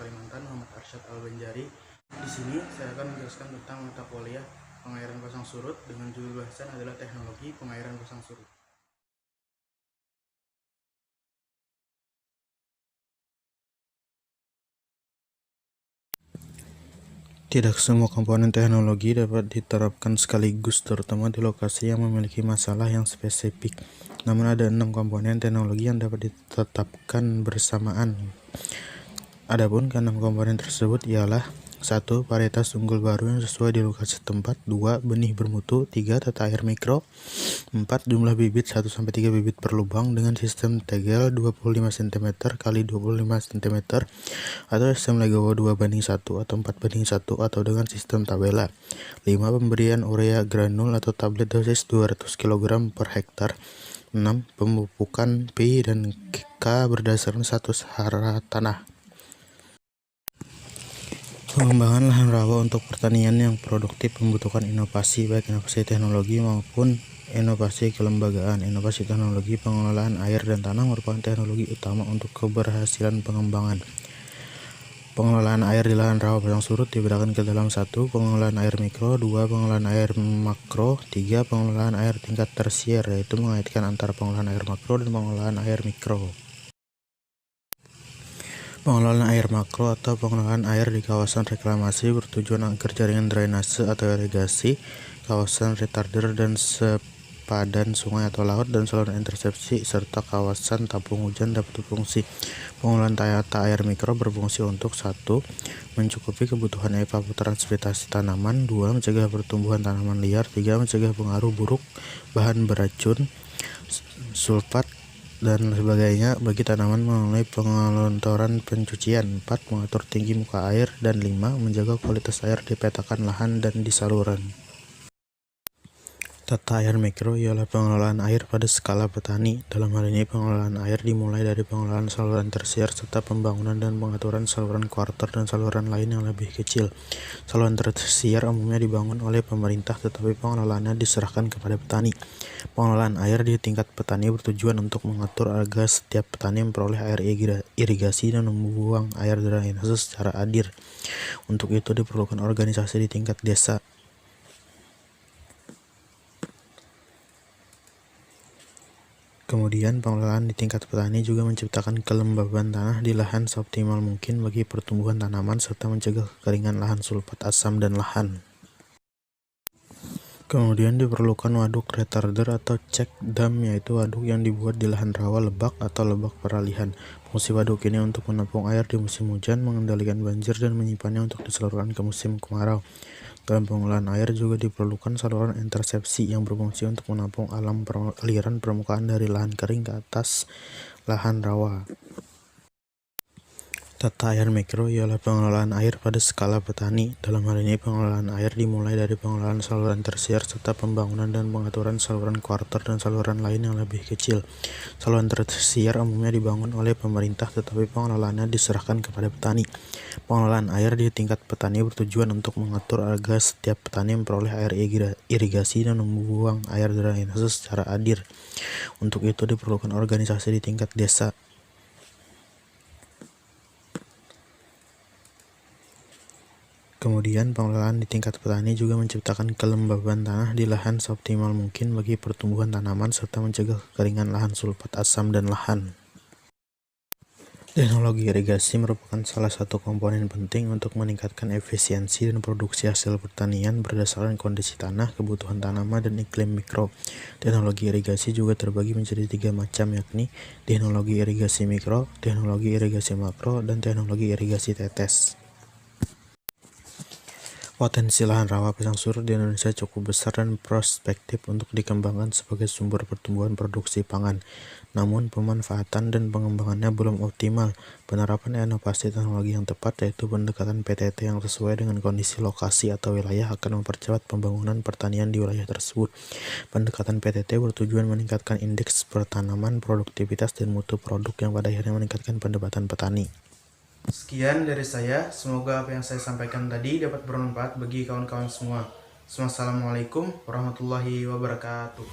Kalimantan, Muhammad Arsyad Al-Banjari. Di sini saya akan menjelaskan tentang mata kuliah pengairan pasang surut dengan judul bahasan adalah teknologi pengairan pasang surut. Tidak semua komponen teknologi dapat diterapkan sekaligus, terutama di lokasi yang memiliki masalah yang spesifik. Namun ada 6 komponen teknologi yang dapat ditetapkan bersamaan. Adapun ke-6 komponen tersebut ialah 1. Varietas unggul baru yang sesuai di lokasi tempat. 2. Benih bermutu. 3. Tata air mikro. 4. Jumlah bibit 1-3 bibit per lubang dengan sistem tegel 25 cm x 25 cm atau sistem legowo 2:1 atau 4:1 atau dengan sistem tabela. 5. Pemberian urea granul atau tablet dosis 200 kg per hektar. 6. Pemupukan P dan K berdasarkan status hara tanah. Pengembangan lahan rawa untuk pertanian yang produktif membutuhkan inovasi, baik inovasi teknologi maupun inovasi kelembagaan. Inovasi teknologi pengelolaan air dan tanah merupakan teknologi utama untuk keberhasilan pengembangan. Pengelolaan air di lahan rawa pasang surut dibedakan ke dalam 1. Pengelolaan air mikro, 2. Pengelolaan air makro, 3. Pengelolaan air tingkat tersier, yaitu mengaitkan antara pengelolaan air makro dan pengelolaan air mikro. Pengelolaan air makro atau pengelolaan air di kawasan reklamasi bertujuan agar jaringan drainase atau irigasi, kawasan retarder dan sepadan sungai atau laut, dan saluran intersepsi serta kawasan tampung hujan dapat berfungsi. Pengelolaan tata air mikro berfungsi untuk 1. Mencukupi kebutuhan evapotranspirasi tanaman. 2. Mencegah pertumbuhan tanaman liar. 3. Mencegah pengaruh buruk bahan beracun, sulfat dan sebagainya bagi tanaman melalui pengelontoran pencucian. 4. Mengatur tinggi muka air. Dan 5. Menjaga kualitas air di petakan lahan dan di saluran. Tata air mikro ialah pengelolaan air pada skala petani. Dalam hal ini pengelolaan air dimulai dari pengelolaan saluran tersier serta pembangunan dan pengaturan saluran kuarter dan saluran lain yang lebih kecil. Saluran tersier umumnya dibangun oleh pemerintah, tetapi pengelolaannya diserahkan kepada petani. Pengelolaan air di tingkat petani bertujuan untuk mengatur agar setiap petani memperoleh air irigasi dan membuang air drainase secara adil. Untuk itu diperlukan organisasi di tingkat desa. Kemudian pengelolaan di tingkat petani juga menciptakan kelembaban tanah di lahan seoptimal mungkin bagi pertumbuhan tanaman serta mencegah kekeringan lahan, sulfat asam, dan lahan. Kemudian diperlukan waduk retarder atau check dam, yaitu waduk yang dibuat di lahan rawa lebak atau lebak peralihan. Fungsi waduk ini untuk menampung air di musim hujan, mengendalikan banjir, dan menyimpannya untuk disalurkan ke musim kemarau. Dalam pengelolaan air juga diperlukan saluran intersepsi yang berfungsi untuk menampung aliran permukaan dari lahan kering ke atas lahan rawa. Tata air mikro ialah pengelolaan air pada skala petani. Dalam hal ini pengelolaan air dimulai dari pengelolaan saluran tersier serta pembangunan dan pengaturan saluran kuarter dan saluran lain yang lebih kecil. Saluran tersier umumnya dibangun oleh pemerintah, tetapi pengelolaannya diserahkan kepada petani. Pengelolaan air di tingkat petani bertujuan untuk mengatur agar setiap petani memperoleh air irigasi dan membuang air drainase secara adil. Untuk itu diperlukan organisasi di tingkat desa. Kemudian pengelolaan di tingkat petani juga menciptakan kelembaban tanah di lahan seoptimal mungkin bagi pertumbuhan tanaman serta mencegah kekeringan lahan, sulfat asam, dan lahan. Teknologi irigasi merupakan salah satu komponen penting untuk meningkatkan efisiensi dan produksi hasil pertanian berdasarkan kondisi tanah, kebutuhan tanaman, dan iklim mikro. Teknologi irigasi juga terbagi menjadi 3 macam, yakni teknologi irigasi mikro, teknologi irigasi makro, dan teknologi irigasi tetes. Potensi lahan rawa pasang surut di Indonesia cukup besar dan prospektif untuk dikembangkan sebagai sumber pertumbuhan produksi pangan. Namun, pemanfaatan dan pengembangannya belum optimal. Penerapan inovasi teknologi yang tepat, yaitu pendekatan PTT yang sesuai dengan kondisi lokasi atau wilayah, akan mempercepat pembangunan pertanian di wilayah tersebut. Pendekatan PTT bertujuan meningkatkan indeks pertanaman, produktivitas, dan mutu produk yang pada akhirnya meningkatkan pendapatan petani. Sekian dari saya, semoga apa yang saya sampaikan tadi dapat bermanfaat bagi kawan-kawan semua. Wassalamualaikum warahmatullahi wabarakatuh.